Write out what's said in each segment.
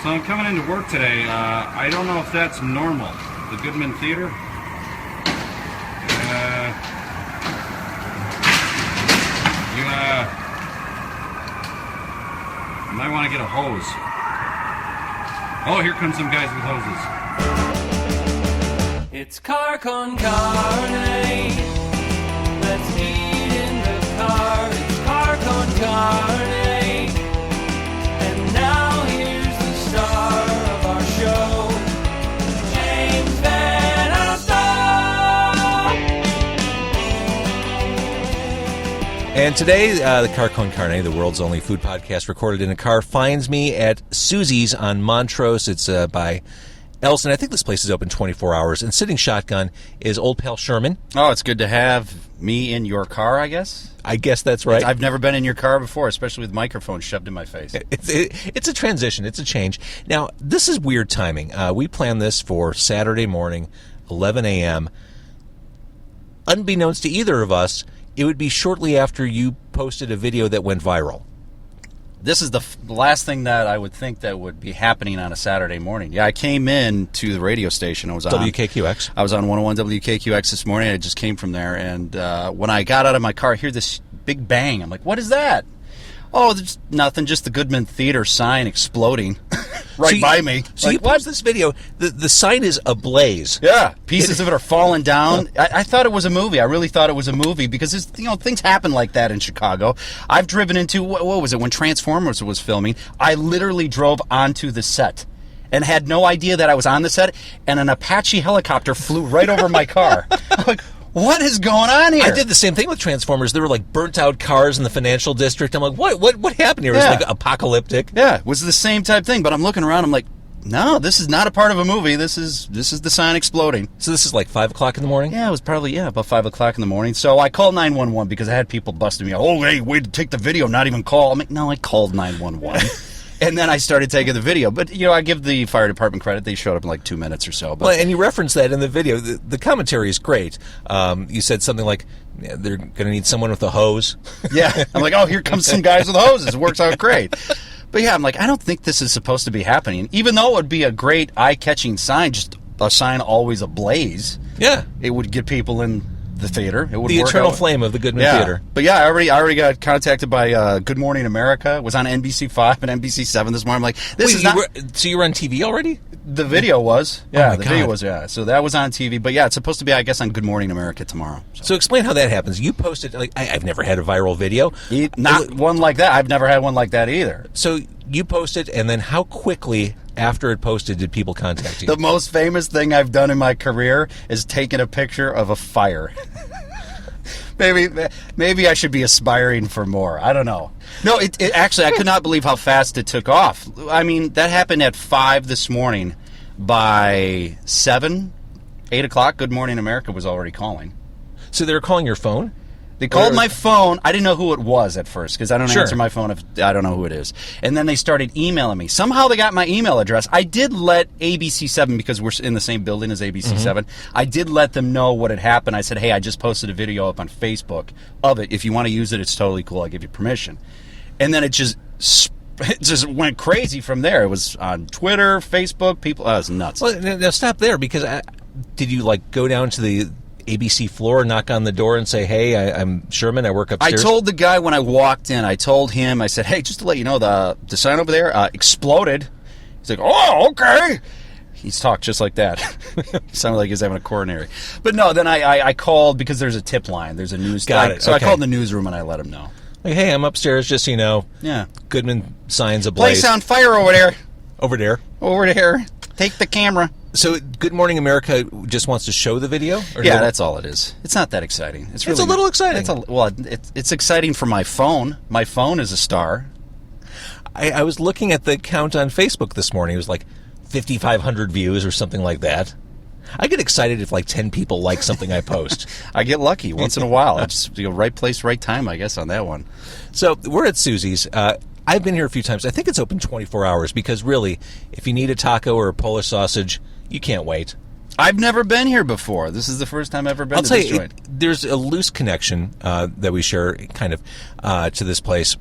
So I'm coming into work today. I don't know if that's normal. The Goodman Theater. You might want to get a hose. Oh, here comes some guys with hoses. It's car con carne. Let's eat in the car. It's car con carne. And now here's the star of our show, James Van Alstyne. And today, the Car Con Carne, the world's only food podcast recorded in a car, finds me at Susie's on Montrose. It's by Elson. I think this place is open 24 hours. And sitting shotgun is old pal Sherman. Oh, it's good to have me in your car, I guess. I guess that's right. I've never been in your car before, especially with microphones shoved in my face. It's a transition. It's a change. Now, this is weird timing. We planned this for Saturday morning, 11 a.m. Unbeknownst to either of us, it would be shortly after you posted a video that went viral. This is the last thing that I would think that would be happening on a Saturday morning. Yeah, I came in to the radio station. I was on WKQX. I was on 101 WKQX this morning. I just came from there, and when I got out of my car, I hear this big bang. I'm like, what is that? Oh, there's nothing, just the Goodman Theater sign exploding by me. So you watch this video, the sign is ablaze. Yeah, pieces of it are falling down. I thought it was a movie. I really thought it was a movie because things happen like that in Chicago. I've driven into, what was it, when Transformers was filming, I literally drove onto the set and had no idea that I was on the set, and an Apache helicopter flew right over my car. I'm like, what is going on here? I did the same thing with Transformers. There were like burnt out cars in the financial district. I'm like, what happened here? It was like apocalyptic. Yeah, it was the same type thing. But I'm looking around. I'm like, no, this is not a part of a movie. This is the sign exploding. So this is like 5 o'clock in the morning? Yeah, it was probably about 5 o'clock in the morning. So I called 911 because I had people busting me. Oh, hey, wait to take the video, not even call. I'm like, no, I called 911. And then I started taking the video. But, I give the fire department credit. They showed up in like 2 minutes or so. But, well, and you referenced that in the video. The commentary is great. You said something like, they're going to need someone with a hose. Yeah. I'm like, oh, here comes some guys with hoses. It works out great. But, yeah, I'm like, I don't think this is supposed to be happening. Even though it would be a great eye-catching sign, just a sign always ablaze. Yeah. It would get people in the theater. It would the work eternal out. flame of the Goodman Theater. But yeah, I already got contacted by Good Morning America. It was on NBC5 and NBC7 this morning. I'm like, so you were on TV already? The video was. Yeah, the video was, yeah. So that was on TV. But yeah, it's supposed to be, I guess, on Good Morning America tomorrow. So explain how that happens. You posted, like, I've never had a viral video. Not one like that. I've never had one like that either. So you posted, and then how quickly after it posted did people contact you? The most famous thing I've done in my career is taking a picture of a fire. Maybe I should be aspiring for more. I don't know. No, it actually, I could not believe how fast it took off. I mean, that happened at 5 this morning. By 7, 8 o'clock, Good Morning America was already calling. So they were calling your phone? They called my phone. I didn't know who it was at first because I don't answer my phone if I don't know who it is. And then they started emailing me. Somehow they got my email address. I did let ABC7, because we're in the same building as ABC7, I did let them know what had happened. I said, hey, I just posted a video up on Facebook of it. If you want to use it, it's totally cool. I'll give you permission. And then it just went crazy from there. It was on Twitter, Facebook, people. It was nuts. Well, now stop there, because did you like go down to the ABC floor, knock on the door, and say, hey, I'm Sherman, I work upstairs? I told the guy when I walked in, I told him, I said, hey, just to let you know, the sign over there exploded. He's like, oh, okay. He's talked just like that. He sounded like he was having a coronary. But no, then I called, because there's a tip line. There's a news... Got it. So okay. I called the newsroom and I let him know. Like, hey, I'm upstairs, just so you know. Yeah. Goodman signs ablaze. Place on fire over there. Over there. Over there. Take the camera. So Good Morning America just wants to show the video? Yeah, that's all it is. It's not that exciting. It's a little exciting. It's exciting for my phone. My phone is a star. I was looking at the count on Facebook this morning. It was like 5,500 views or something like that. I get excited if like 10 people like something I post. I get lucky once in a while. It's right place, right time, I guess, on that one. So we're at Susie's. I've been here a few times. I think it's open 24 hours because really, if you need a taco or a Polish sausage, you can't wait. I've never been here before. This is the first time I've ever been to this joint. There's a loose connection that we share kind of to this place.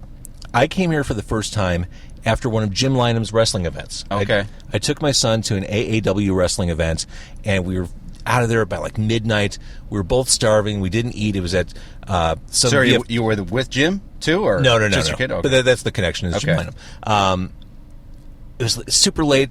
I came here for the first time, after one of Jim Lynam's wrestling events. Okay. I took my son to an AAW wrestling event, and we were out of there by like midnight. We were both starving. We didn't eat. It was at some... So you were with Jim, too? Or No. just your kid? Okay. But that's the connection, is Jim Lynam. It was super late.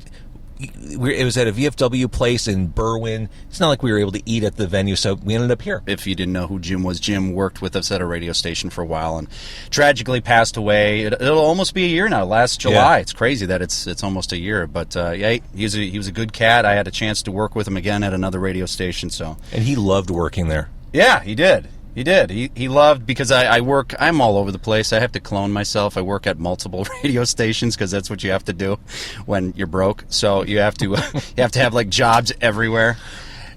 It was at a VFW place in Berwyn. It's not like we were able to eat at the venue, so we ended up here. If you didn't know who Jim was, Jim worked with us at a radio station for a while and tragically passed away. It'll almost be a year now. Last July. Yeah. It's crazy that it's almost a year. But yeah, he was a good cat. I had a chance to work with him again at another radio station. So And he loved working there. yeah, he did. He did. He loved, because I'm all over the place. I have to clone myself. I work at multiple radio stations because that's what you have to do when you're broke. So you have to have like jobs everywhere.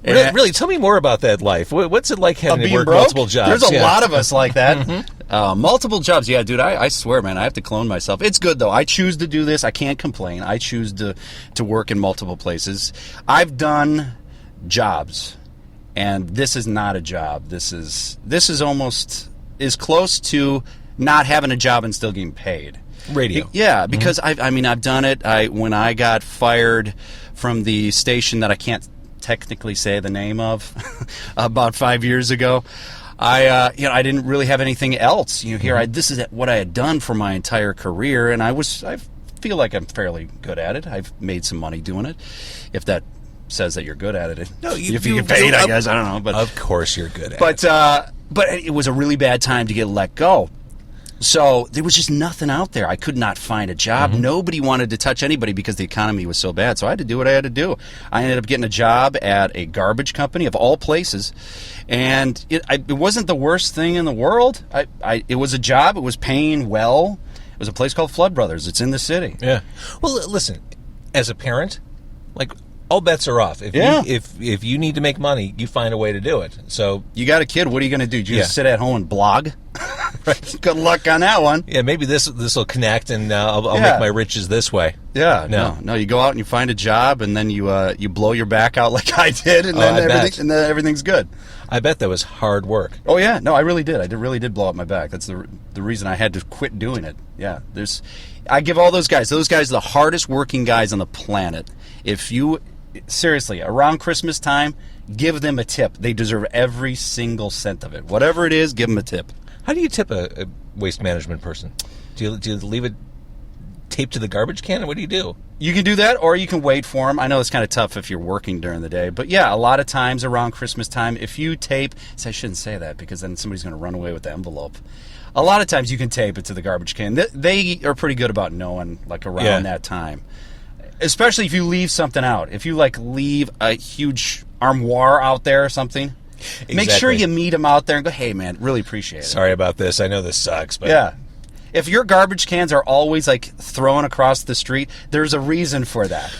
Really, tell me more about that life. What's it like having to work broke? multiple jobs? There's a lot of us like that. Multiple jobs. Yeah, dude, I swear, man, I have to clone myself. It's good, though. I choose to do this. I can't complain. I choose to work in multiple places. I've done jobs. And this is not a job. This is almost as close to not having a job and still getting paid. Radio. Yeah, because I've done it. When I got fired from the station that I can't technically say the name of about 5 years ago, I didn't really have anything else. This is what I had done for my entire career, and I feel like I'm fairly good at it. I've made some money doing it. If that says that you're good at it. No, if you get paid, I guess. I don't know. But of course you're good at it. But it was a really bad time to get let go. So there was just nothing out there. I could not find a job. Mm-hmm. Nobody wanted to touch anybody because the economy was so bad. So I had to do what I had to do. I ended up getting a job at a garbage company, of all places. And it wasn't the worst thing in the world. It was a job. It was paying well. It was a place called Flood Brothers. It's in the city. Yeah. Well, listen, as a parent, like, all bets are off. If you need to make money, you find a way to do it. So you got a kid. What are you going to do? You just sit at home and blog? Right. Good luck on that one. Yeah, maybe this will connect, and I'll make my riches this way. Yeah, no. You go out and you find a job, and then you blow your back out like I did, and then everything's good. I bet that was hard work. Oh yeah, no, I really did. I really did blow up my back. That's the reason I had to quit doing it. Yeah, I give all those guys are the hardest working guys on the planet. If you seriously, around Christmas time, give them a tip. They deserve every single cent of it. Whatever it is, give them a tip. How do you tip a waste management person? Do you leave it taped to the garbage can? What do you do? You can do that, or you can wait for them. I know it's kind of tough if you're working during the day. But yeah, a lot of times around Christmas time, if you tape... So I shouldn't say that because then somebody's going to run away with the envelope. A lot of times you can tape it to the garbage can. They are pretty good about knowing, like, around that time. Especially if you leave something out. If you, like, leave a huge armoire out there or something, make sure you meet them out there and go, hey, man, really appreciate it. Sorry about this. I know this sucks, but... Yeah. If your garbage cans are always, like, thrown across the street, there's a reason for that.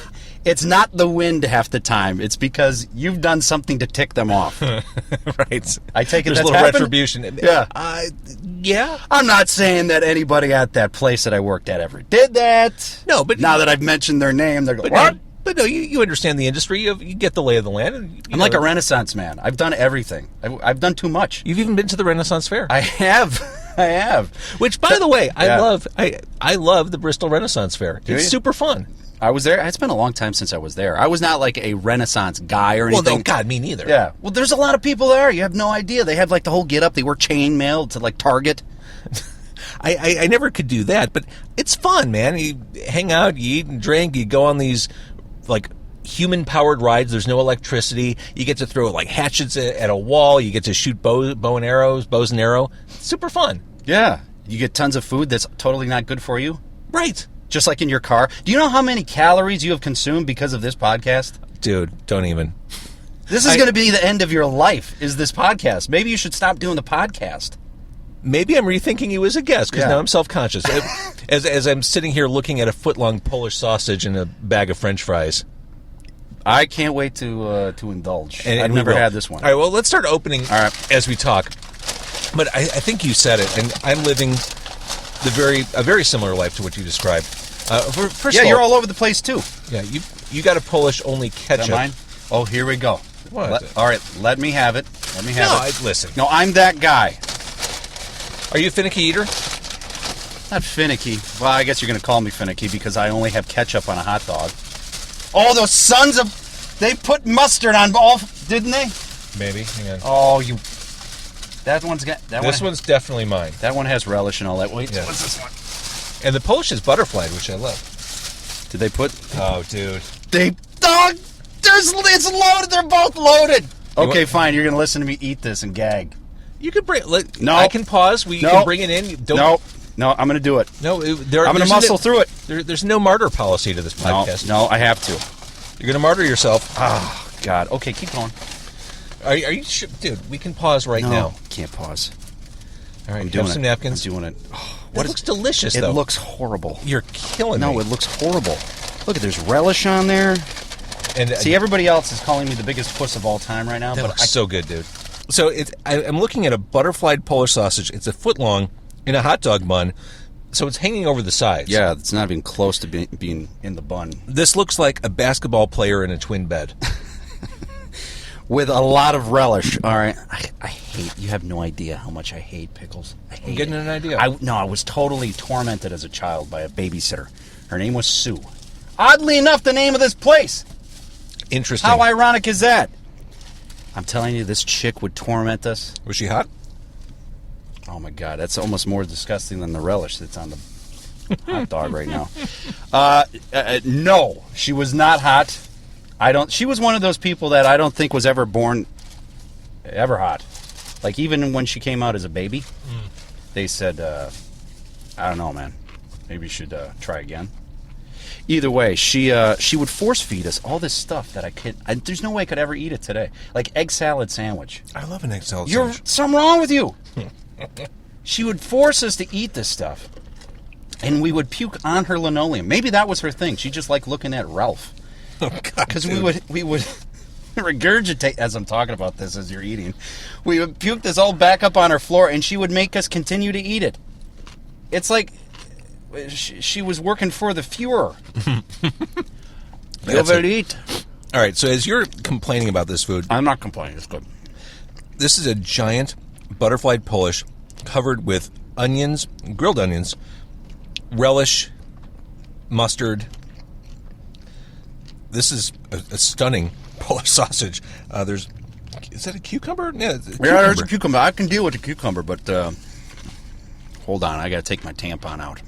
It's not the wind half the time. It's because you've done something to tick them off. Right. I take it There's that's a little happened? retribution. Yeah. Yeah. I'm not saying that anybody at that place that I worked at ever did that. No, but... Now that I've mentioned their name, they're going, what? But no, you understand the industry. You get the lay of the land. And, I'm like a Renaissance man. I've done everything. I've done too much. You've even been to the Renaissance Fair. I have. I have. Which, by the way, I love. I love the Bristol Renaissance Fair. It's super fun. I was there. It's been a long time since I was there. I was not like a Renaissance guy or anything. Well, no, God, me neither. Yeah. Well, there's a lot of people there. You have no idea. They have like the whole get up. They wear chainmail to like Target. I never could do that, but it's fun, man. You hang out, you eat and drink, you go on these like human-powered rides. There's no electricity. You get to throw like hatchets at a wall. You get to shoot bows and arrows. It's super fun. Yeah. You get tons of food that's totally not good for you. Right. Just like in your car. Do you know how many calories you have consumed because of this podcast? Dude, don't even. This is going to be the end of your life, is this podcast. Maybe you should stop doing the podcast. Maybe I'm rethinking you as a guest, because now I'm self-conscious. as I'm sitting here looking at a foot-long Polish sausage and a bag of French fries. I can't wait to indulge. And I've never had this one. All right, well, let's start opening as we talk. But I think you said it, and I'm living a very similar life to what you described. First of all, you're all over the place, too. Yeah, you got a Polish-only ketchup. Is that mine? Oh, here we go. What? All right, let me have it. Listen. No, I'm that guy. Are you a finicky eater? not finicky. Well, I guess you're going to call me finicky because I only have ketchup on a hot dog. Oh, those sons of... They put mustard on all... Didn't they? Maybe. Hang on. Oh, you... That one's got... This one's definitely mine. That one has relish and all that. Wait, Yeah. what's this one? And the Polish is butterflied, which I love. Did they put... Oh, dude. It's loaded. They're both loaded. Okay, want- fine. You're going to listen to me eat this and gag. You could bring... No. I can pause. You can bring it in. Don't, No, I'm going to do it. No, I'm going to muscle through it. There's no martyr policy to this podcast. No, I have to. You're going to martyr yourself. Oh, God. Okay, keep going. Are you sure? Dude, we can pause right now. Can't pause. All right, I'm have doing some it. napkins. I'm doing it. Oh, It looks delicious, it though. looks horrible. You're killing me. No, it looks horrible. Look, there's relish on there. And See, everybody else is calling me the biggest puss of all time right now. that But looks so good, dude. So I'm looking at a butterflied Polish sausage. It's a foot long in a hot dog bun, so it's hanging over the sides. yeah, it's not even close to being in the bun. This looks like a basketball player in a twin bed. With a lot of relish. All right. I hate... You have no idea how much I hate pickles. I hate I'm getting it. an idea. I was totally tormented as a child by a babysitter. Her name was Sue. Oddly enough, the name of this place. Interesting. How ironic is that? I'm telling you, this chick would torment us. Was she hot? Oh, my God. That's almost more disgusting than the relish that's on the hot dog right now. No, she was not hot. She was one of those people that I don't think was ever born ever hot. Like, even when she came out as a baby, they said, I don't know, man. Maybe you should try again. Either way, she would force feed us all this stuff that there's no way I could ever eat it today. Like egg salad sandwich. I love an egg salad You're sandwich. something wrong with you. She would force us to eat this stuff, and we would puke on her linoleum. Maybe that was her thing. She just liked looking at Ralph. Oh, God, Because dude. we would regurgitate as I'm talking about this as you're eating. We would puke this all back up on her floor, and she would make us continue to eat it. It's like she was working for the Fuhrer. You That's will it. eat. All right, so as you're complaining about this food, I'm not complaining. It's good. this is a giant butterflied Polish covered with onions, grilled onions, relish, mustard. This is a stunning Polish sausage. Is that a cucumber? Yeah, it's a Yeah, cucumber. there's a cucumber. I can deal with the cucumber, but hold on. I got to take my tampon out.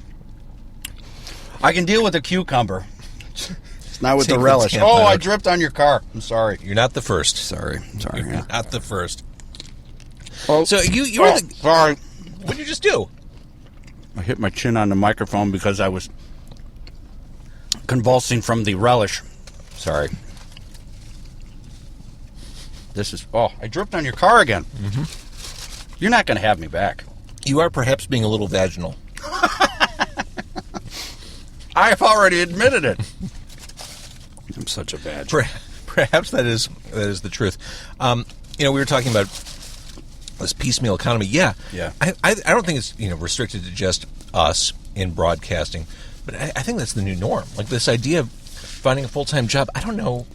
I can deal with the cucumber. It's not with Take the the relish. tampon Oh, I out. dripped on your car. I'm sorry. You're not the first. Sorry. You're Yeah. not the first. Oh, So you were the, sorry. what did you just do? I hit my chin on the microphone because I was convulsing from the relish. Sorry. This is... Oh, I dripped on your car again. Mm-hmm. You're not going to have me back. You are perhaps being a little vaginal. I've already admitted it. I'm such a bad... Perhaps that is the truth. We were talking about this piecemeal economy. Yeah. I don't think it's restricted to just us in broadcasting, but I think that's the new norm. Like this idea of finding a full-time job. I don't know.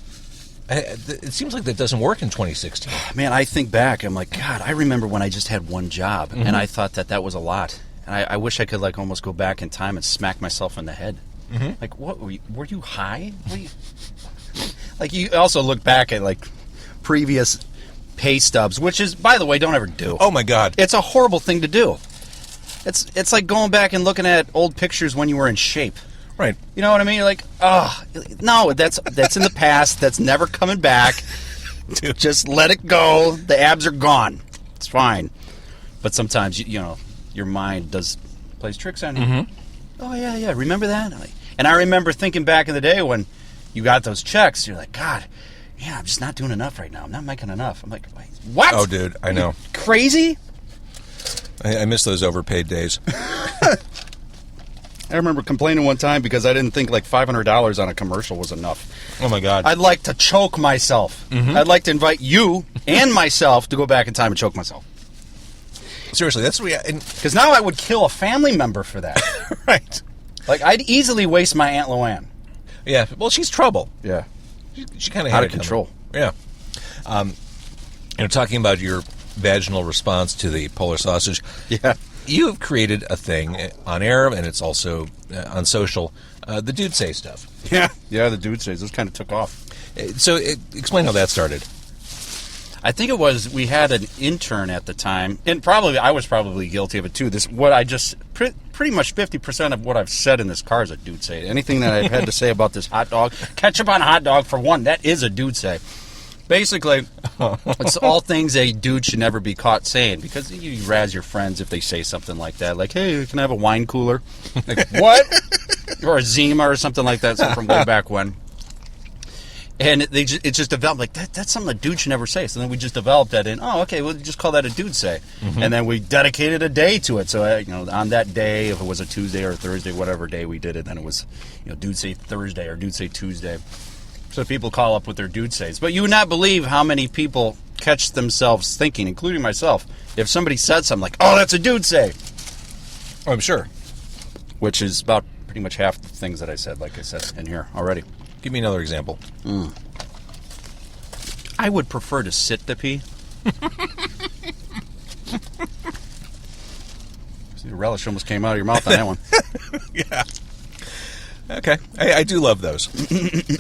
It seems like that doesn't work in 2016. Man, I think back. I'm like, God, I remember when I just had one job, and I thought that was a lot. And I wish I could almost go back in time and smack myself in the head. Mm-hmm. Like, what were you high? You also look back at previous pay stubs, which is, by the way, don't ever do. Oh my God! It's a horrible thing to do. It's like going back and looking at old pictures when you were in shape. Right. You know what I mean? You're like, no, that's in the past. That's never coming back. Dude. Just let it go. The abs are gone. It's fine. But sometimes your mind plays tricks on you. Mm-hmm. Oh yeah. Remember that? And I remember thinking back in the day when you got those checks. You're like, God, yeah, I'm just not doing enough right now. I'm not making enough. I'm like, wait, what? Oh, dude, I know. Crazy? I miss those overpaid days. I remember complaining one time because I didn't think $500 on a commercial was enough. Oh my God! I'd like to choke myself. Mm-hmm. I'd like to invite you and myself to go back in time and choke myself. Seriously, that's what because now I would kill a family member for that. right. I'd easily waste my Aunt Luann. Yeah. Well, she's trouble. Yeah. She kind of Out of control. Yeah. Talking about your vaginal response to the Polish sausage. Yeah. you've created a thing on air, and it's also on social, the Dude Say stuff. Yeah, the Dude Says. This kind of took off. So explain how that started. I think it was, we had an intern at the time, and probably I was probably guilty of it too. Pretty much 50% of what I've said in this car is a Dude Say. Anything that I've had to say about this hot dog, ketchup on a hot dog for one, that is a Dude Say. Basically, it's all things a dude should never be caught saying, because you razz your friends if they say something like that, like, hey, can I have a wine cooler? Like, what? Or a Zima or something like that, something from way back when. And it just developed, like, that's something a dude should never say. So then we just developed that we'll just call that a Dude Say. Mm-hmm. And then we dedicated a day to it. So, on that day, if it was a Tuesday or a Thursday, whatever day we did it, then it was, Dude Say Thursday or Dude Say Tuesday. So people call up with their Dude Says. But you would not believe how many people catch themselves thinking, including myself, if somebody said something like, oh, that's a Dude Say. Oh, I'm sure. Which is about pretty much half the things that I said, like I said in here already. Give me another example. I would prefer to sit to pee. See, the relish almost came out of your mouth on that one. Yeah. Okay. I do love those.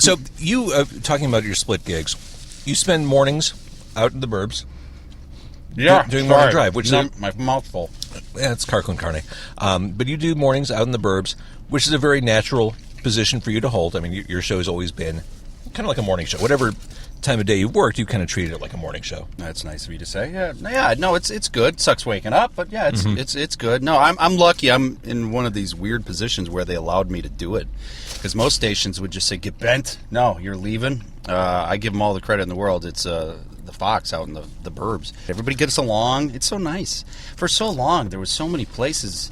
So you, talking about your split gigs, you spend mornings out in the burbs. Yeah. Doing morning drive, which is my mouthful. Yeah, it's car con carne. But you do mornings out in the burbs, which is a very natural position for you to hold. I mean, your show has always been kind of like a morning show. Whatever time of day you've worked, you kind of treated it like a morning show. That's nice of you to say. Yeah. No, it's good. Sucks waking up, but yeah, it's good. No, I'm lucky. I'm in one of these weird positions where they allowed me to do it, because most stations would just say, "Get bent." No, you're leaving. I give them all the credit in the world. It's the Fox out in the burbs. Everybody gets along. It's so nice. For so long, there was so many places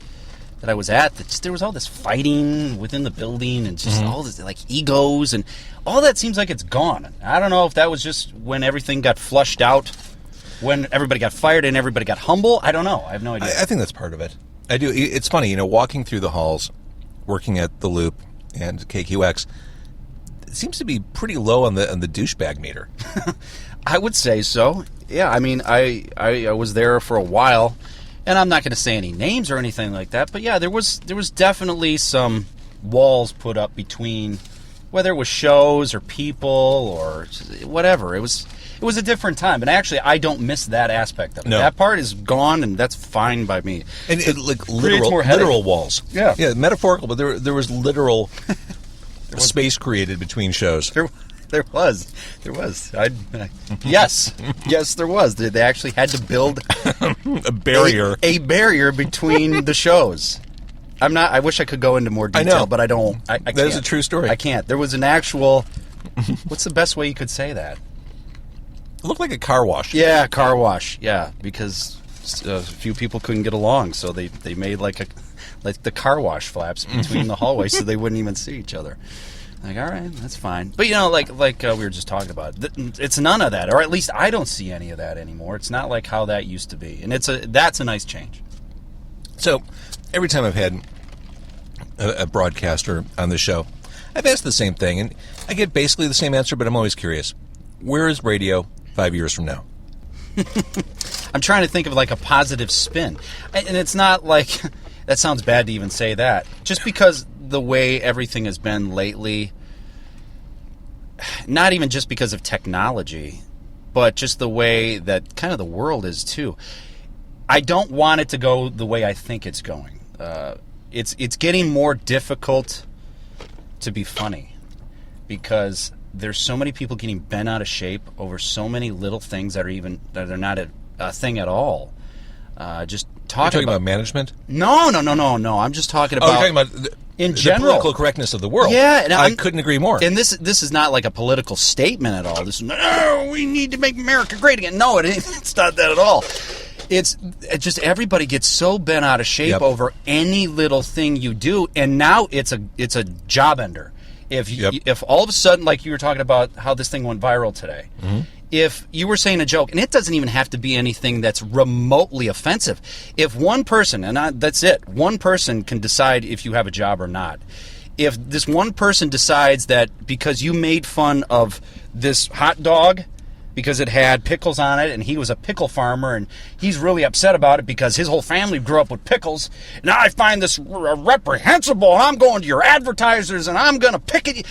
that I was at, there was all this fighting within the building, and just all this, like, egos, and all that seems like it's gone. I don't know if that was just when everything got flushed out, when everybody got fired and everybody got humble. I don't know. I have no idea. I think that's part of it. I do. It's funny, walking through the halls, working at the Loop and KQX, it seems to be pretty low on the douchebag meter. I would say so. Yeah, I mean, I was there for a while. And I'm not going to say any names or anything like that, but yeah, there was definitely some walls put up between, whether it was shows or people or whatever. It was a different time, and actually, I don't miss that aspect of it. No. That part is gone, and that's fine by me. And like literal walls. Yeah, metaphorical, but there was literal space created between shows. There was. Yes, there was. They actually had to build a barrier. A barrier between the shows. I wish I could go into more detail, I know. but I don't. I can't. That is a true story. I can't. There was an actual. What's the best way you could say that? It looked like a car wash. Yeah, car wash. Yeah, because a few people couldn't get along, so they made like the car wash flaps between the hallways, so they wouldn't even see each other. Like, all right, that's fine. But, like we were just talking about, it's none of that, or at least I don't see any of that anymore. It's not like how that used to be, and that's a nice change. So, every time I've had a broadcaster on the show, I've asked the same thing, and I get basically the same answer, but I'm always curious. Where is radio 5 years from now? I'm trying to think of, like, a positive spin. And it's not like, that sounds bad to even say that. Just because the way everything has been lately, not even just because of technology, but just the way that kind of the world is too. I don't want it to go the way I think it's going. It's getting more difficult to be funny, because there's so many people getting bent out of shape over so many little things that are not a thing at all. Just talking about management? No. I'm just talking about. You're talking about in the general, political correctness of the world. Yeah, and I couldn't agree more. And this is not like a political statement at all. This is, we need to make America great again. No, it's not that at all. It's just everybody gets so bent out of shape over any little thing you do, and now it's a job ender. If all of a sudden, like you were talking about how this thing went viral today, if you were saying a joke, and it doesn't even have to be anything that's remotely offensive, if one person, and that's it, one person can decide if you have a job or not. If this one person decides that because you made fun of this hot dog, because it had pickles on it, and he was a pickle farmer, and he's really upset about it because his whole family grew up with pickles. And I find this reprehensible, and I'm going to your advertisers, and I'm going to picket you.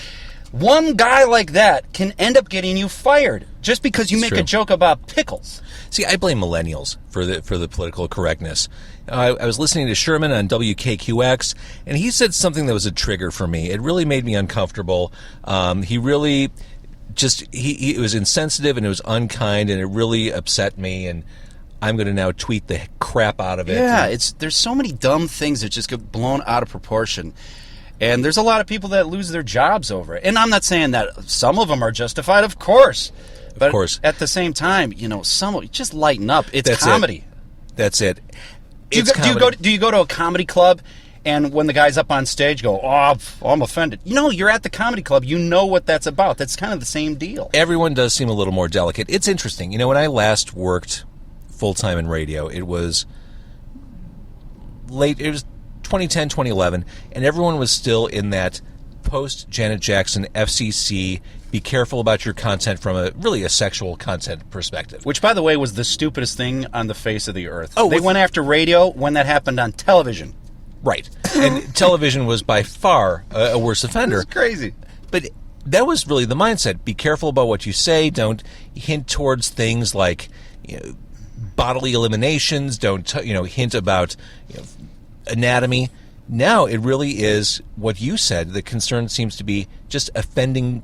One guy like that can end up getting you fired just because you make a joke about pickles. See, I blame millennials for the political correctness. I was listening to Sherman on WKQX, and he said something that was a trigger for me. It really made me uncomfortable. He really it was insensitive, and it was unkind, and it really upset me, and I'm going to now tweet the crap out of it. Yeah, there's so many dumb things that just get blown out of proportion. And there's a lot of people that lose their jobs over it. And I'm not saying that some of them are justified, of course. But of course. At the same time, just lighten up. It's comedy. That's it. Do you go to a comedy club, and when the guy's up on stage, go, "Oh, I'm offended"? You're at the comedy club. You know what that's about. That's kind of the same deal. Everyone does seem a little more delicate. It's interesting. When I last worked full-time in radio, it was late. It was 2010, 2011, and everyone was still in that post-Janet Jackson FCC, be careful about your content from a sexual content perspective. Which, by the way, was the stupidest thing on the face of the earth. They went after radio when that happened on television. Right. And television was by far a worse offender. It's crazy. But that was really the mindset. Be careful about what you say. Don't hint towards things like bodily eliminations. Don't hint about anatomy. Now it really is what you said. The concern seems to be just offending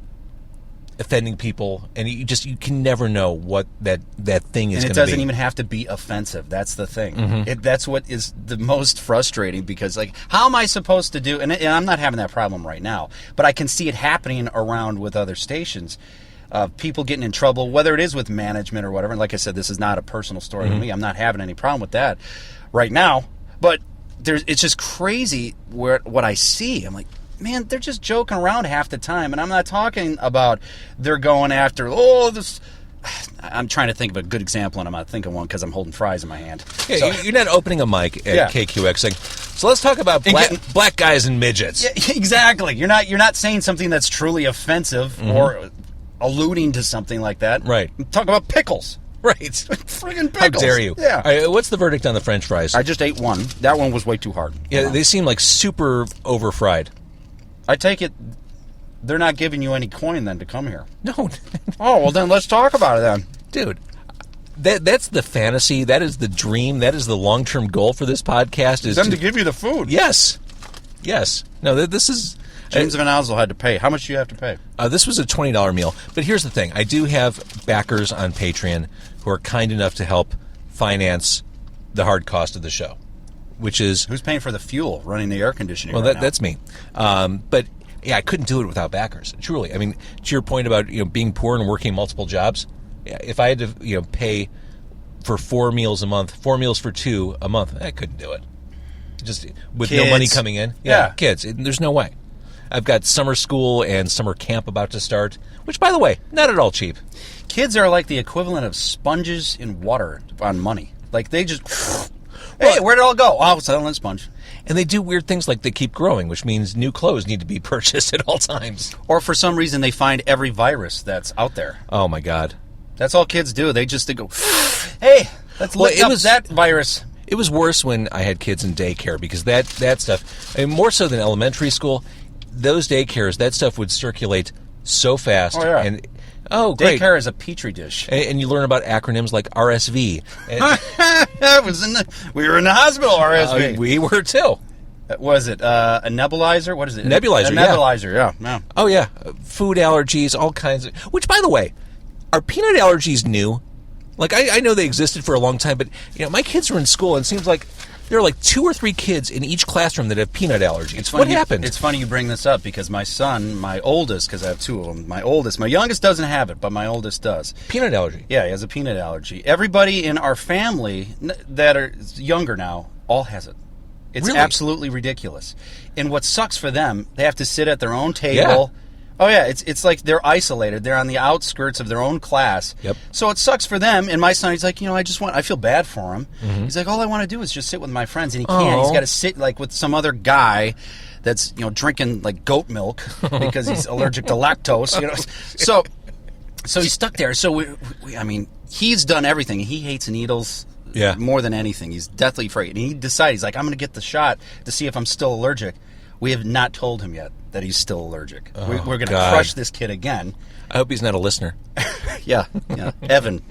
people, and you can never know what that thing is going to be. And it doesn't even have to be offensive. That's the thing. Mm-hmm. That's what is the most frustrating, because how am I supposed to do? And I'm not having that problem right now, but I can see it happening around with other stations. People getting in trouble, whether it is with management or whatever. And like I said, this is not a personal story to me. I'm not having any problem with that right now, but it's just crazy what I see. I'm like, man, they're just joking around half the time. And I'm not talking about they're going after, this. I'm trying to think of a good example, and I'm not thinking one because I'm holding fries in my hand. Yeah, so, you're not opening a mic at KQX saying, so let's talk about black guys and midgets. Yeah, exactly. You're not saying something that's truly offensive or alluding to something like that. Right. Talk about pickles. Right. Friggin' pickles. How dare you? Yeah. All right, what's the verdict on the French fries? I just ate one. That one was way too hard. Yeah, they seem like super over-fried. I take it they're not giving you any coin then to come here. No. Oh, well then let's talk about it then. Dude, that's the fantasy. That is the dream. That is the long-term goal for this podcast. Is them to give you the food. Yes. No, this is... James Van Alzel had to pay. How much do you have to pay? This was a $20 meal. But here's the thing. I do have backers on Patreon who are kind enough to help finance the hard cost of the show, which is... Who's paying for the fuel running the air conditioning? Well, that's me. But yeah, I couldn't do it without backers. Truly. I mean, to your point about being poor and working multiple jobs, if I had to pay for 4 meals a month, 4 meals for 2 a month, I couldn't do it. Just with kids. No money coming in. Yeah, kids. There's no way. I've got summer school and summer camp about to start, which, by the way, not at all cheap. Kids are like the equivalent of sponges in water on money. Like, they just... Hey, where'd it all go? Oh, it's on a sponge. And they do weird things like they keep growing, which means new clothes need to be purchased at all times. Or for some reason, they find every virus that's out there. Oh, my God. That's all kids do. They go, hey, let's look up that virus. It was worse when I had kids in daycare, because that stuff, I mean, more so than elementary school, those daycares, that stuff would circulate so fast. Oh, yeah. And great. Daycare is a petri dish. And you learn about acronyms like RSV. We were in the hospital, RSV. We were too. Was it a nebulizer? What is it? Nebulizer, a nebulizer, yeah. Oh, yeah. Food allergies, all kinds of... Which, by the way, are peanut allergies new? Like, I know they existed for a long time, but, my kids were in school, and it seems like there are like 2 or 3 kids in each classroom that have peanut allergies. What happened? It's funny you bring this up, because my son, my oldest, because I have 2 of them, my youngest doesn't have it, but my oldest does. Peanut allergy? Yeah, he has a peanut allergy. Everybody in our family that are younger now all has it. It's really? Absolutely ridiculous. And what sucks for them, they have to sit at their own table. Yeah. Oh, yeah, it's like they're isolated. They're on the outskirts of their own class. Yep. So it sucks for them. And my son, he's like, I feel bad for him. Mm-hmm. He's like, all I want to do is just sit with my friends. And he can't. He's got to sit like with some other guy that's, drinking like goat milk because he's allergic to lactose. So So he's stuck there. So, I mean, he's done everything. He hates needles more than anything. He's deathly afraid. And he decided, he's like, I'm going to get the shot to see if I'm still allergic. We have not told him yet that he's still allergic. We're going to crush this kid again. I hope he's not a listener. Yeah. Evan,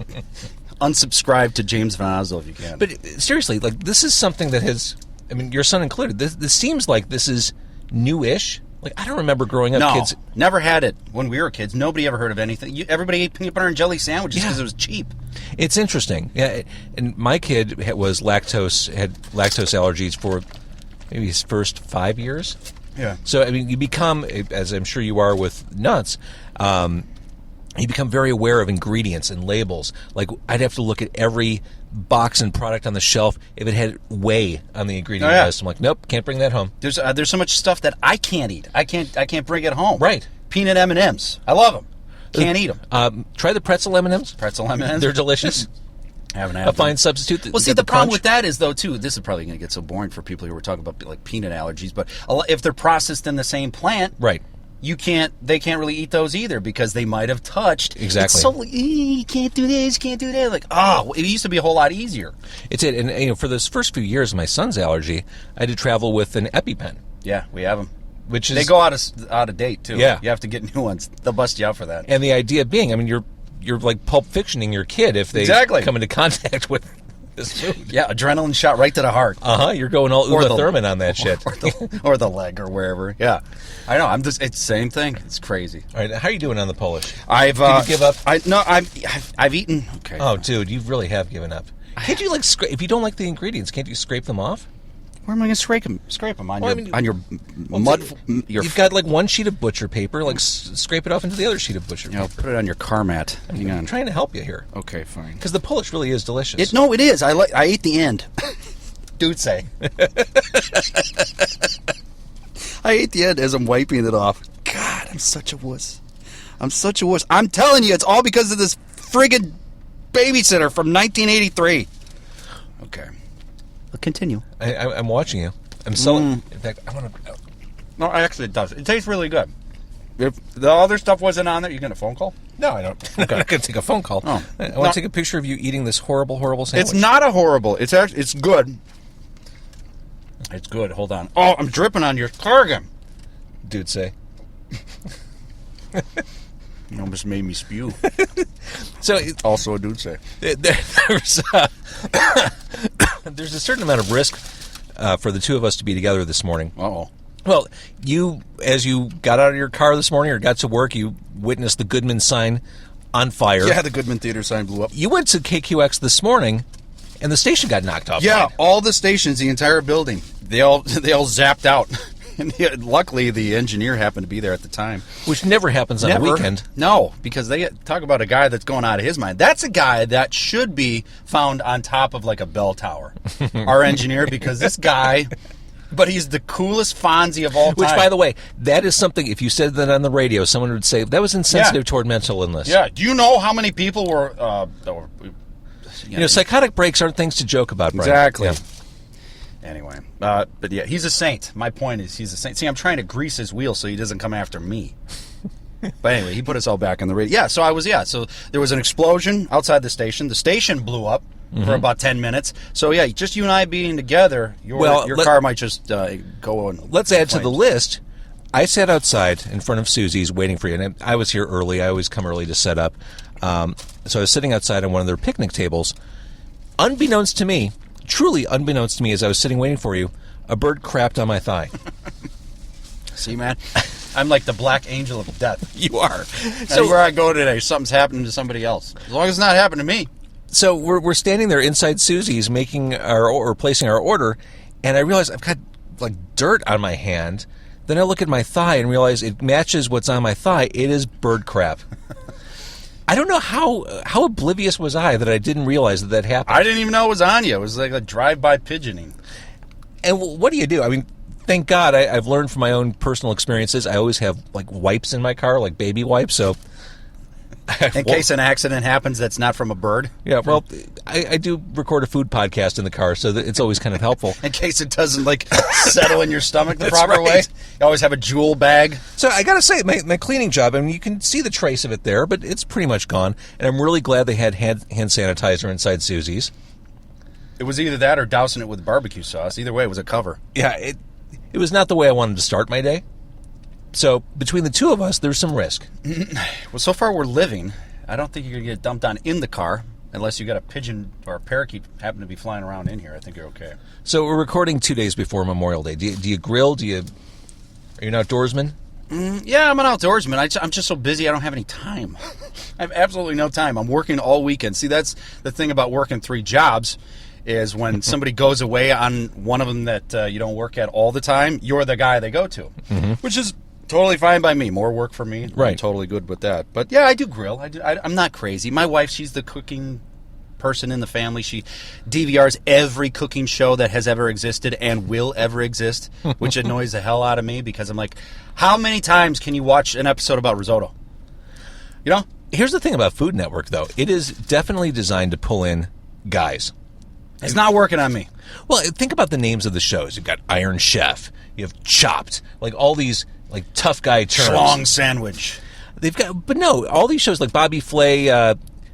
unsubscribe to James Van Oslo if you can. But seriously, like, this is something that has, I mean, your son included, this seems like this is new-ish. Like, I don't remember growing up, no, kids. Never had it when we were kids. Nobody ever heard of anything. Everybody ate peanut butter and jelly sandwiches because it was cheap. It's interesting. Yeah, and my kid had lactose allergies for maybe his first 5 years. Yeah. So, I mean, you become, as I'm sure you are with nuts, you become very aware of ingredients and labels. Like, I'd have to look at every box and product on the shelf if it had whey on the ingredient list. I'm like, nope, can't bring that home. There's so much stuff that I can't eat. I can't bring it home. Right. Peanut M&Ms. I love them. Can't eat them. Try the pretzel M&Ms. Pretzel M&Ms. They're delicious. Haven't had A fine substitute. Well, see, the problem with that is, though, too, this is probably going to get so boring for people who are talking about like peanut allergies, but if they're processed in the same plant, right, they can't really eat those either because they might have touched. Exactly. It's so, you can't do this, you can't do that. Like, it used to be a whole lot easier. It's it. And for those first few years of my son's allergy, I had to travel with an EpiPen. Yeah, we have them. Which is, they go out of date, too. Yeah. You have to get new ones. They'll bust you out for that. And the idea being, I mean, you're like Pulp Fictioning your kid if they come into contact with this food. Yeah, adrenaline shot right to the heart. You're going all Uma Thurman on that shit. Or the leg or wherever. Yeah. I know. It's the same thing. It's crazy. All right, how are you doing on the Polish? Did you give up? I've eaten. Okay. Oh, dude, you really have given up. Can't you if you don't like the ingredients, can't you scrape them off? Where am I going to scrape them on your mud? You've got like one sheet of butcher paper. Like scrape it off into the other sheet of butcher paper. Put it on your car mat. I'm trying to help you here. Okay, fine. Because the Polish really is delicious. It is. I ate the end. Dude, say. I ate the end as I'm wiping it off. God, I'm such a wuss. I'm telling you, it's all because of this friggin' babysitter from 1983. Okay. Continue. I'm watching you. I'm selling. In fact, I want to. No, actually, it does. It tastes really good. If the other stuff wasn't on there, you get a phone call? No, I don't. Okay. I'm not going to take a phone call. Oh. I want to take a picture of you eating this horrible, horrible sandwich. It's not a horrible. It's actually. It's good. It's good. Hold on. Oh, I'm dripping on your cardigan. Dude, say. You almost made me spew. So also a dude say. There's a certain amount of risk for the two of us to be together this morning. Uh-oh. Well, as you got out of your car this morning or got to work, you witnessed the Goodman sign on fire. Yeah, the Goodman Theater sign blew up. You went to KQX this morning, and the station got knocked off. Yeah, all the stations, the entire building, they all zapped out. And luckily, the engineer happened to be there at the time. Which never happens on a weekend. No, because they talk about a guy that's going out of his mind. That's a guy that should be found on top of like a bell tower. Our engineer, because this guy, but he's the coolest Fonzie of all time. Which, by the way, that is something, if you said that on the radio, someone would say, that was insensitive toward mental illness. Yeah. Do you know how many people were... psychotic breaks aren't things to joke about, Brian. Exactly. Yeah. Anyway, but yeah, he's a saint. My point is, he's a saint. See, I'm trying to grease his wheel so he doesn't come after me. But anyway, he put us all back on the radio. Yeah, so there was an explosion outside the station. The station blew up for about 10 minutes. So yeah, just you and I being together, your car might just go on. Let's add to the list. I sat outside in front of Susie's waiting for you, and I was here early. I always come early to set up. So I was sitting outside on one of their picnic tables. Unbeknownst to me, truly unbeknownst to me, as I was sitting waiting for you, a bird crapped on my thigh. See, man? I'm like the black angel of death. You are. So everywhere I go today, something's happening to somebody else. As long as it's not happening to me. So we're standing there inside Susie's placing our order, and I realize I've got like dirt on my hand. Then I look at my thigh and realize it matches what's on my thigh. It is bird crap. I don't know how oblivious was I that I didn't realize that happened. I didn't even know it was on you. It was like a drive-by pigeoning. And what do you do? I mean, thank God I've learned from my own personal experiences. I always have like wipes in my car, like baby wipes. So In case an accident happens that's not from a bird. Yeah, well, I do record a food podcast in the car, so that it's always kind of helpful. In case it doesn't, settle in your stomach the That's proper right. way. You always have a jewel bag. So I got to say, my cleaning job, I mean, you can see the trace of it there, but it's pretty much gone. And I'm really glad they had hand sanitizer inside Susie's. It was either that or dousing it with barbecue sauce. Either way, it was a cover. Yeah, it was not the way I wanted to start my day. So between the two of us, there's some risk. Well, so far we're living. I don't think you're going to get dumped on in the car unless you got a pigeon or a parakeet happen to be flying around in here. I think you're okay. So we're recording 2 days before Memorial Day. Do you grill? Are you an outdoorsman? Yeah, I'm an outdoorsman. I'm just so busy I don't have any time. I have absolutely no time. I'm working all weekend. See, that's the thing about working 3 jobs is when somebody goes away on one of them that you don't work at all the time, you're the guy they go to, which is totally fine by me. More work for me. Right. I'm totally good with that. But yeah, I do grill. I'm not crazy. My wife, she's the cooking person in the family. She DVRs every cooking show that has ever existed and will ever exist, which annoys the hell out of me because I'm like, how many times can you watch an episode about risotto? You know? Here's the thing about Food Network, though. It is definitely designed to pull in guys. It's not working on me. Well, think about the names of the shows. You've got Iron Chef. You have Chopped. Like all these tough guy terms. Schlong sandwich. But no, all these shows like Bobby Flay,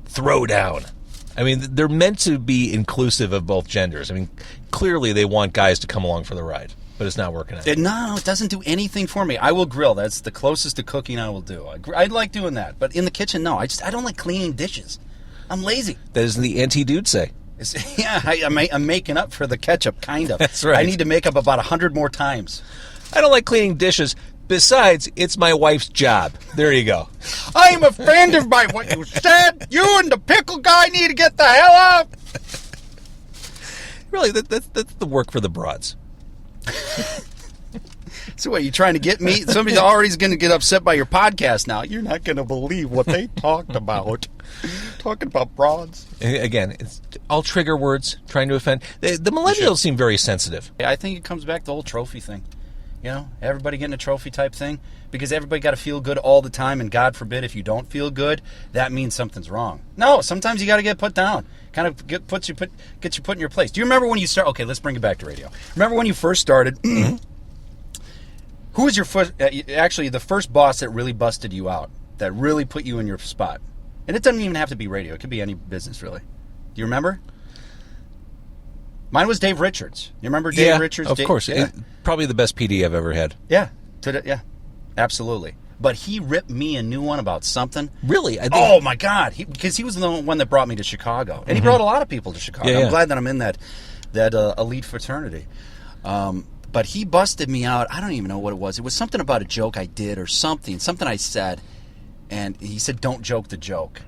Throwdown. I mean, they're meant to be inclusive of both genders. I mean, clearly they want guys to come along for the ride, but it's not working out. No, it doesn't do anything for me. I will grill. That's the closest to cooking I will do. I like doing that, but in the kitchen, no. I don't like cleaning dishes. I'm lazy. That is the anti-dude say. Yeah, I'm making up for the ketchup, kind of. That's right. I need to make up about 100 more times. I don't like cleaning dishes. Besides, it's my wife's job. There you go. I'm offended by what you said. You and the pickle guy need to get the hell out. Really, that's the work for the broads. So what, you trying to get me? Somebody's already going to get upset by your podcast now. You're not going to believe what they talked about. Talking about broads. Again, it's all trigger words, trying to offend. The millennials seem very sensitive. I think it comes back to the whole trophy thing. You know, everybody getting a trophy type thing. Because everybody got to feel good all the time, and God forbid if you don't feel good, that means something's wrong. No, sometimes you got to get put down. Kind of get you put in your place. Do you remember when you start? Okay, let's bring it back to radio. Remember when you first started? Who was your first? Actually, the first boss that really busted you out, that really put you in your spot, and it doesn't even have to be radio. It could be any business, really. Do you remember? Mine was Dave Richards. You remember Dave Richards? Of course. Yeah. Probably the best PD I've ever had. Yeah. Yeah. Absolutely. But he ripped me a new one about something. Really? Oh, my God. Because he was the one that brought me to Chicago. And he brought a lot of people to Chicago. Yeah. I'm glad that I'm in that elite fraternity. But he busted me out. I don't even know what it was. It was something about a joke I did or something I said. And he said, don't joke the joke.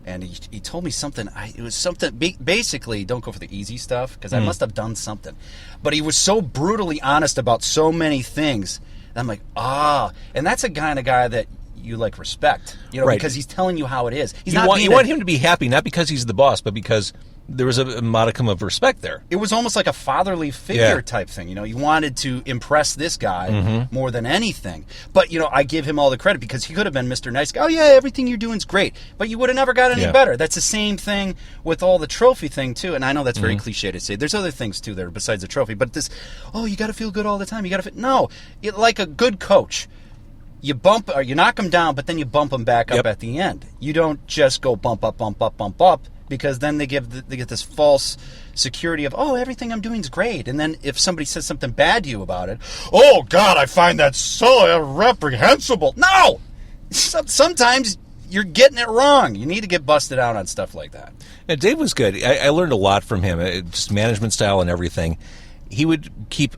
And he told me something. It was something. Basically, don't go for the easy stuff because I must have done something. But he was so brutally honest about so many things. I'm like, and that's a kind of guy that you respect, right. Because he's telling you how it is. You want him to be happy, not because he's the boss, but because there was a modicum of respect there. It was almost like a fatherly figure type thing. You wanted to impress this guy more than anything. But I give him all the credit because he could have been Mr. Nice Guy. Oh yeah, everything you're doing's great, but you would have never got any better. That's the same thing with all the trophy thing too. And I know that's very cliche to say. There's other things too there besides the trophy. But this, you got to feel good all the time. You got to no, like a good coach. You knock them down, but then you bump them back up at the end. You don't just go bump up, bump up, bump up. Because then they get this false security of, everything I'm doing is great. And then if somebody says something bad to you about it, oh, God, I find that so reprehensible. No! Sometimes you're getting it wrong. You need to get busted out on stuff like that. Yeah, Dave was good. I learned a lot from him, just management style and everything. He would keep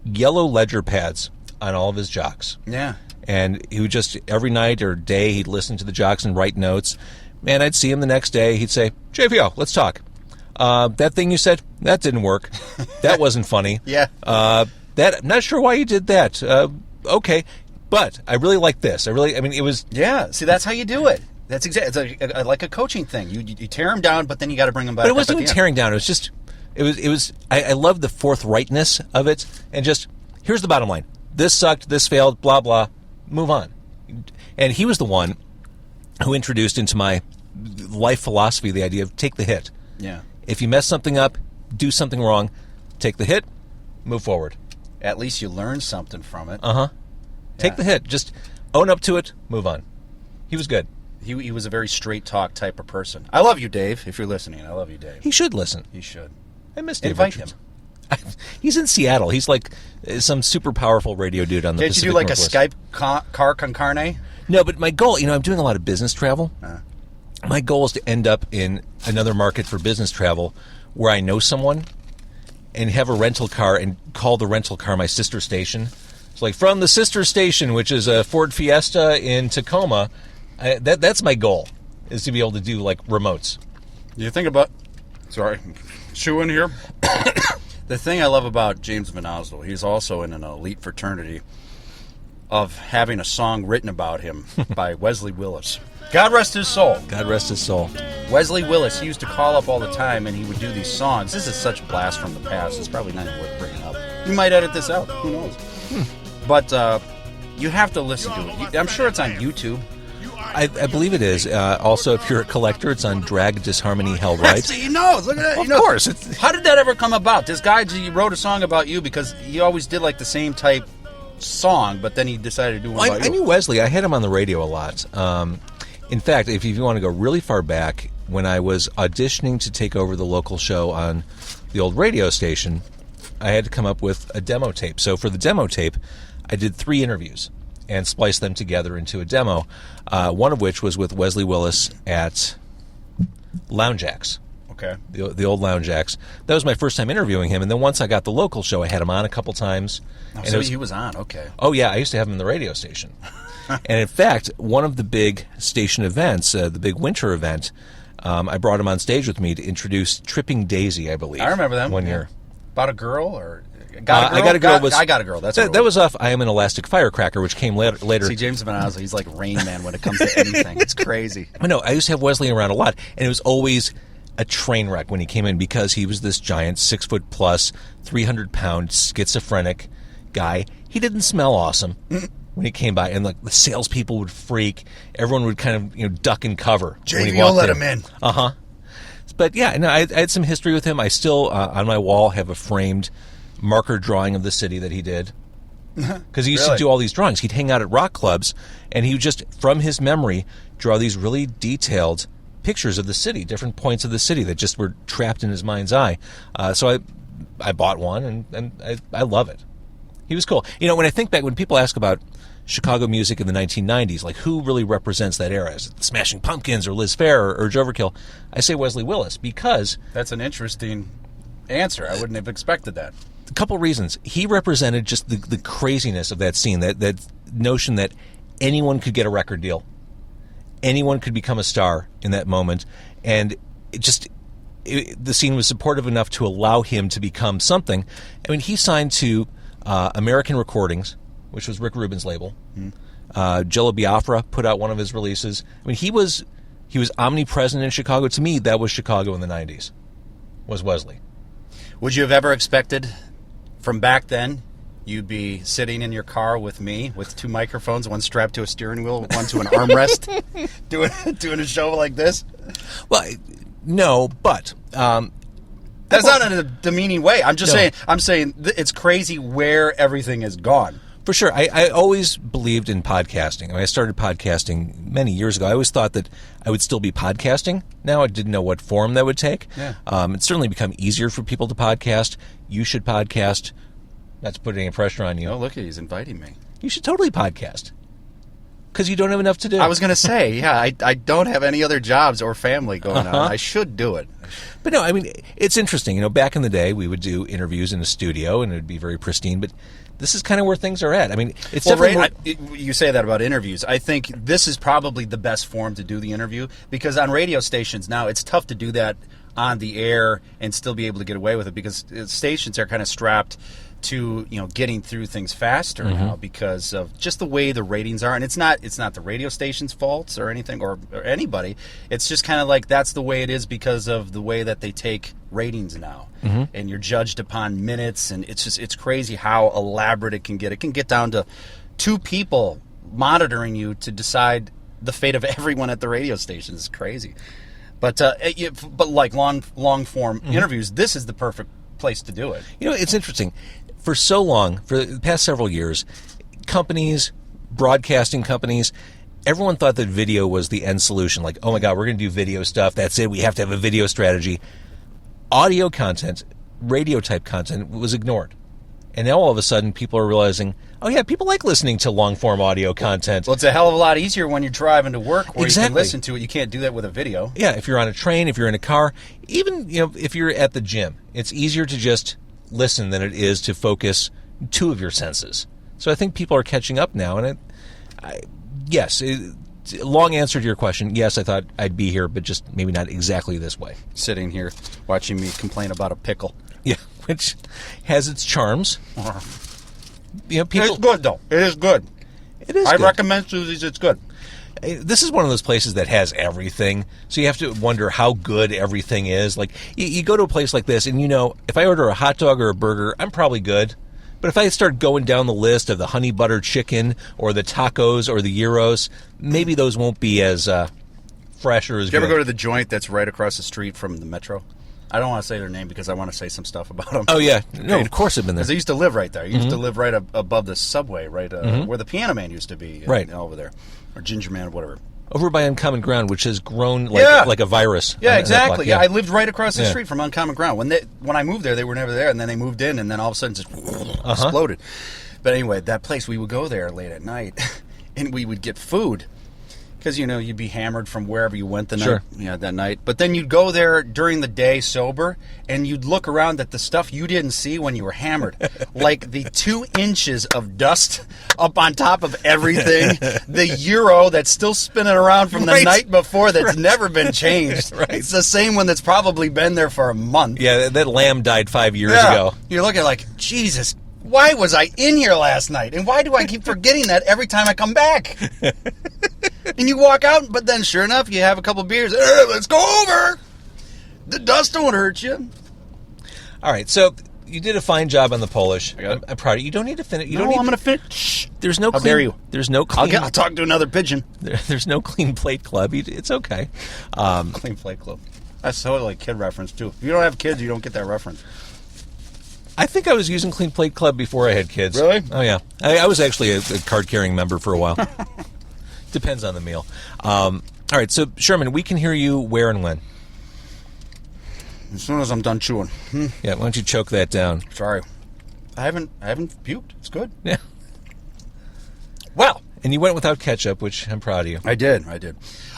yellow ledger pads on all of his jocks. Yeah. And he would just, every night or day, he'd listen to the jocks and write notes. Man, I'd see him the next day. He'd say, JVO, let's talk. That thing you said, that didn't work. That wasn't funny. Yeah. I'm not sure why you did that. Okay. But I really like this. It was... Yeah. See, that's how you do it. That's exactly. It's like a coaching thing. You tear them down, but then you got to bring them back. But it wasn't even tearing down. It was just... It was. I love the forthrightness of it. And just, here's the bottom line. This sucked. This failed. Blah, blah. Move on. And he was the one... who introduced into my life philosophy the idea of take the hit. Yeah. If you mess something up, do something wrong, take the hit, move forward. At least you learn something from it. Take the hit. Just own up to it, move on. He was good. He was a very straight talk type of person. I love you, Dave. If you're listening, I love you, Dave. He should listen. He should. I miss Dave Invite Richards. him. He's in Seattle. He's like some super powerful radio dude on the Did Pacific you do like Northwest. a Skype car con carne? No, but my goal, I'm doing a lot of business travel. My goal is to end up in another market for business travel where I know someone and have a rental car and call the rental car my sister station. It's like from the sister station, which is a Ford Fiesta in Tacoma. That's my goal, is to be able to do like remotes. You think about... Sorry. Shoe in here. The thing I love about James Van Oslo, he's also in an elite fraternity of having a song written about him by Wesley Willis. God rest his soul. God rest his soul. Wesley Willis, he used to call up all the time and he would do these songs. This is such a blast from the past. It's probably not even worth bringing up. You might edit this out. Who knows? But you have to listen to it. I'm sure it's on YouTube. I believe it is. Also, if you're a collector, it's on Drag Disharmony Hell Right. See, he knows. Look at that. Of course. How did that ever come about? This guy wrote a song about you because he always did like the same type song, but then he decided to do one about I you. knew Wesley. I had him on the radio a lot. In fact, if you want to go really far back, when I was auditioning to take over the local show on the old radio station, I had to come up with a demo tape. So for the demo tape, I did 3 interviews and spliced them together into a demo, one of which was with Wesley Willis at Lounge Acts. Okay. The old Lounge Acts. That was my first time interviewing him, and then once I got the local show, I had him on a couple times. Oh, and so he was on, okay. Oh, yeah, I used to have him in the radio station. And in fact, one of the big station events, the big winter event, I brought him on stage with me to introduce Tripping Daisy, I believe. I remember them. One year. About a girl or... I Got a Girl. I Got a Girl. That's that was off I Am an Elastic Firecracker, which came later. See, James Van Oslo, he's like Rain Man when it comes to anything. It's crazy. I know. I used to have Wesley around a lot, and it was always a train wreck when he came in because he was this giant 6 foot plus, 300-pound schizophrenic guy. He didn't smell awesome when he came by, and like the salespeople would freak. Everyone would kind of duck and cover. Jamie, you'll let him in. But yeah, no, I had some history with him. I still on my wall have a framed marker drawing of the city that he did, because he used to do all these drawings. He'd hang out at rock clubs, and he would just, from his memory, draw these really detailed pictures of the city, different points of the city that just were trapped in his mind's eye. So I bought one, and I love it. He was cool. When I think back, when people ask about Chicago music in the 1990s, like who really represents that era? Is it the Smashing Pumpkins or Liz Phair or Overkill? I say Wesley Willis, because... That's an interesting answer. I wouldn't have expected that. A couple reasons. He represented just the craziness of that scene, that notion that anyone could get a record deal. Anyone could become a star in that moment. And the scene was supportive enough to allow him to become something. I mean, he signed to American Recordings, which was Rick Rubin's label. Jello Biafra put out one of his releases. I mean, he was omnipresent in Chicago. To me, that was Chicago in the 90s, was Wesley. Would you have ever expected... From back then, you'd be sitting in your car with me, with 2 microphones, one strapped to a steering wheel, one to an armrest, doing a show like this? Well, no, but that's not in a demeaning way. I'm just saying. I'm saying it's crazy where everything has gone. For sure. I always believed in podcasting. I started podcasting many years ago. I always thought that I would still be podcasting. Now I didn't know what form that would take. Yeah. It's certainly become easier for people to podcast. You should podcast. Not to put any pressure on you. Oh, look, he's inviting me. You should totally podcast. Because you don't have enough to do. I was going to say, yeah, I don't have any other jobs or family going on. I should do it. But no, I mean, it's interesting. Back in the day, we would do interviews in a studio, and it would be very pristine, but this is kind of where things are at. I mean, it's definitely you say that about interviews. I think this is probably the best form to do the interview, because on radio stations now, it's tough to do that on the air and still be able to get away with it, because stations are kind of strapped to getting through things faster now because of just the way the ratings are. And it's not the radio station's faults or anything or anybody. It's just kind of like that's the way it is because of the way that they take ratings now. And you're judged upon minutes, and it's crazy how elaborate it can get. It can get down to 2 people monitoring you to decide the fate of everyone at the radio station. It's crazy. But like long form interviews, this is the perfect place to do it. You know, it's interesting. For so long, for the past several years, companies, broadcasting companies, everyone thought that video was the end solution. Like, oh my God, we're going to do video stuff. That's it. We have to have a video strategy. Audio content, radio type content was ignored. And now all of a sudden people are realizing, oh yeah, people like listening to long form audio content. Well, it's a hell of a lot easier when you're driving to work where Exactly. you can listen to it. You can't do that with a video. Yeah, if you're on a train, if you're in a car, even if you're at the gym, it's easier to just listen than it is to focus two of your senses. So I think people are catching up now, and long answer to your question, yes, I thought I'd be here, but just maybe not exactly this way. Sitting here watching me complain about a pickle. Yeah, which has its charms. People. It's good though. It is good. It is. I good. recommend Susie's. It's good. This is one of those places that has everything, so you have to wonder how good everything is. Like, you go to a place like this, and if I order a hot dog or a burger, I'm probably good. But if I start going down the list of the honey butter chicken or the tacos or the gyros, maybe those won't be as fresh or as good. Did you ever go to the joint that's right across the street from the Metro? I don't want to say their name because I want to say some stuff about them. Oh, yeah. No, of course I've been there. Because I used to live right there. I used to live right above the subway, right where the Piano Man used to be. Right. Over there. Or Ginger Man, whatever. Over by Uncommon Ground, which has grown like a virus. Yeah, on exactly. that block. Yeah, I lived right across the street from Uncommon Ground. When I moved there, they were never there, and then they moved in, and then all of a sudden just exploded. But anyway, that place, we would go there late at night, and we would get food. Because, you'd be hammered from wherever you went that night. But then you'd go there during the day sober, and you'd look around at the stuff you didn't see when you were hammered. Like the 2 inches of dust up on top of everything. The Euro that's still spinning around from the night before that's never been changed. Right. It's the same one that's probably been there for a month. Yeah, that lamb died 5 years ago. You're looking like, Jesus, why was I in here last night? And why do I keep forgetting that every time I come back? And you walk out, but then sure enough, you have a couple beers. Let's go over. The dust don't hurt you. All right, so you did a fine job on the Polish. got it. I'm proud of you. You don't need to finish. I'm going to finish. Shh. There's no. How clean, dare you? There's no clean. I'll talk to another pigeon. There's no clean plate club. It's okay. Clean Plate Club. That's totally kid reference, too. If you don't have kids, you don't get that reference. I think I was using Clean Plate Club before I had kids. Really? Oh, yeah. I was actually a card-carrying member for a while. Depends on the meal. All right, so, Sherman, we can hear you where and when? As soon as I'm done chewing. Yeah, why don't you choke that down? Sorry. I haven't puked. It's good. Yeah. Well. And you went without ketchup, which I'm proud of you. I did.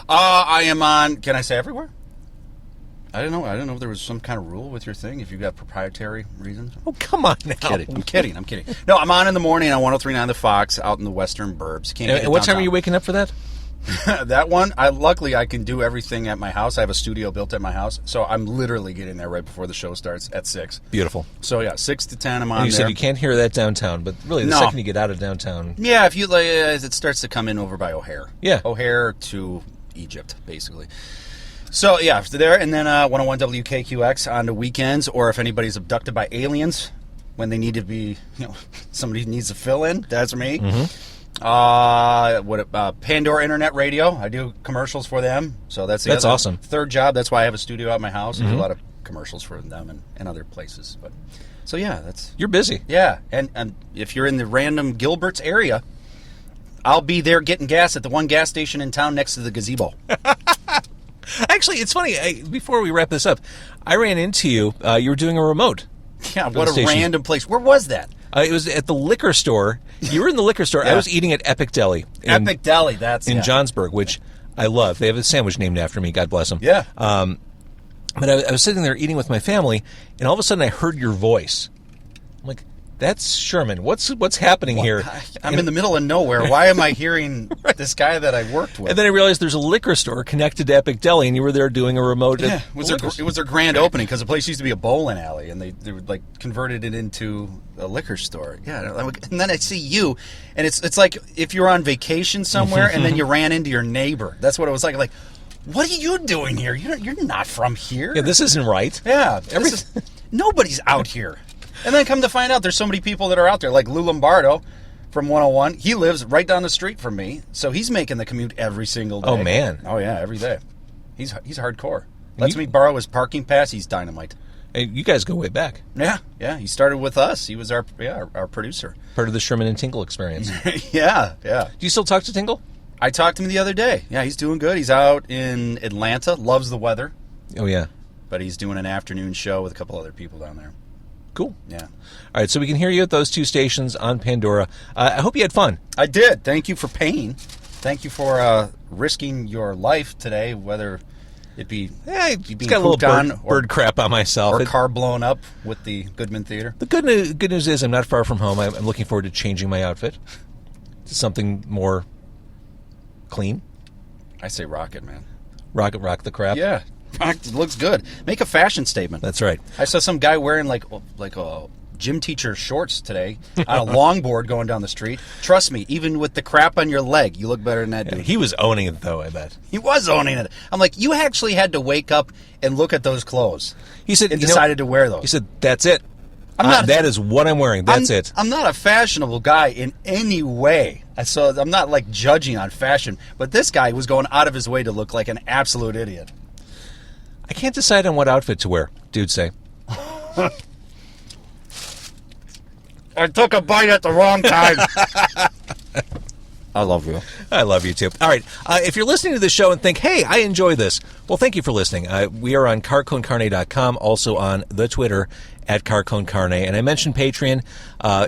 I am on, can I say everywhere? I don't know if there was some kind of rule with your thing, if you got proprietary reasons. Oh, come on now. I'm kidding. No, I'm on in the morning on 103.9 The Fox out in the western burbs. Can't get it And what time downtown. are you waking up for that? That one, luckily I can do everything at my house. I have a studio built at my house, so I'm literally getting there right before the show starts at 6. Beautiful. So yeah, 6 to 10 I'm on And you there. said you can't hear that downtown, but really the second you get out of downtown... Yeah, if you it starts to come in over by O'Hare. Yeah. O'Hare to Egypt, basically. So, yeah, there, and then 101 WKQX on the weekends, or if anybody's abducted by aliens when they need to be, somebody needs to fill in, that's me. Pandora Internet Radio, I do commercials for them, so that's the That's other awesome. third job. That's why I have a studio at my house. I do a lot of commercials for them and other places. But so, yeah, that's... You're busy. Yeah, and if you're in the random Gilbert's area, I'll be there getting gas at the one gas station in town next to the gazebo. Actually, it's funny. Before we wrap this up, I ran into you. You were doing a remote. Yeah, for what the a station. random place. Where was that? It was at the liquor store. You were in the liquor store. Yeah. I was eating at Epic Deli. Epic Deli, that's in Johnsburg, which I love. They have a sandwich named after me. God bless them. Yeah. But I was sitting there eating with my family, and all of a sudden I heard your voice. I'm like, that's Sherman. What's happening here? I'm in the middle of nowhere. Why am I hearing this guy that I worked with? And then I realized there's a liquor store connected to Epic Deli, and you were there doing a remote. Yeah, it was their grand opening because the place used to be a bowling alley, and they were, like converted it into a liquor store. Yeah, and then I see you, and it's like if you're on vacation somewhere, and then you ran into your neighbor. That's what it was like. Like, what are you doing here? You're not from here. Yeah, this isn't right. Yeah, nobody's out here. And then come to find out, there's so many people that are out there, like Lou Lombardo, from 101. He lives right down the street from me, so he's making the commute every single day. Oh, man. Oh, yeah, every day. He's hardcore. Lets me borrow his parking pass. He's dynamite. Hey, you guys go way back. Yeah. He started with us. He was our producer. Part of the Sherman and Tingle experience. Yeah. Do you still talk to Tingle? I talked to him the other day. Yeah, he's doing good. He's out in Atlanta. Loves the weather. Oh, yeah. But he's doing an afternoon show with a couple other people down there. Cool. Yeah. All right, so we can hear you at those 2 stations on Pandora. I hope you had fun. I did. Thank you for paying. Thank you for risking your life today, whether it be It's got a little bird crap on myself. Or car blown up with the Goodman Theater. The good news is I'm not far from home. I'm looking forward to changing my outfit to something more clean. I say rock it, man. Rock the crap. Yeah. It looks good. Make a fashion statement. That's right. I saw some guy wearing like a gym teacher shorts today on a longboard going down the street. Trust me, even with the crap on your leg, you look better than that dude. He was owning it, though, I bet. He was owning it. I'm like, you actually had to wake up and look at those clothes. He said, and decided to wear those. He said, that's it. That is what I'm wearing. That's it. I'm not a fashionable guy in any way. So I'm not like judging on fashion. But this guy was going out of his way to look like an absolute idiot. I can't decide on what outfit to wear, dudes say. I took a bite at the wrong time. I love you. I love you, too. All right. If you're listening to this show and think, hey, I enjoy this, well, thank you for listening. We are on carconcarne.com, also on the Twitter @carconcarne. And I mentioned Patreon.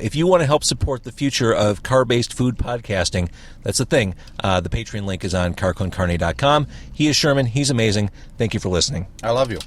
If you want to help support the future of car-based food podcasting, that's the thing. The Patreon link is on carconcarne.com. He is Sherman. He's amazing. Thank you for listening. I love you.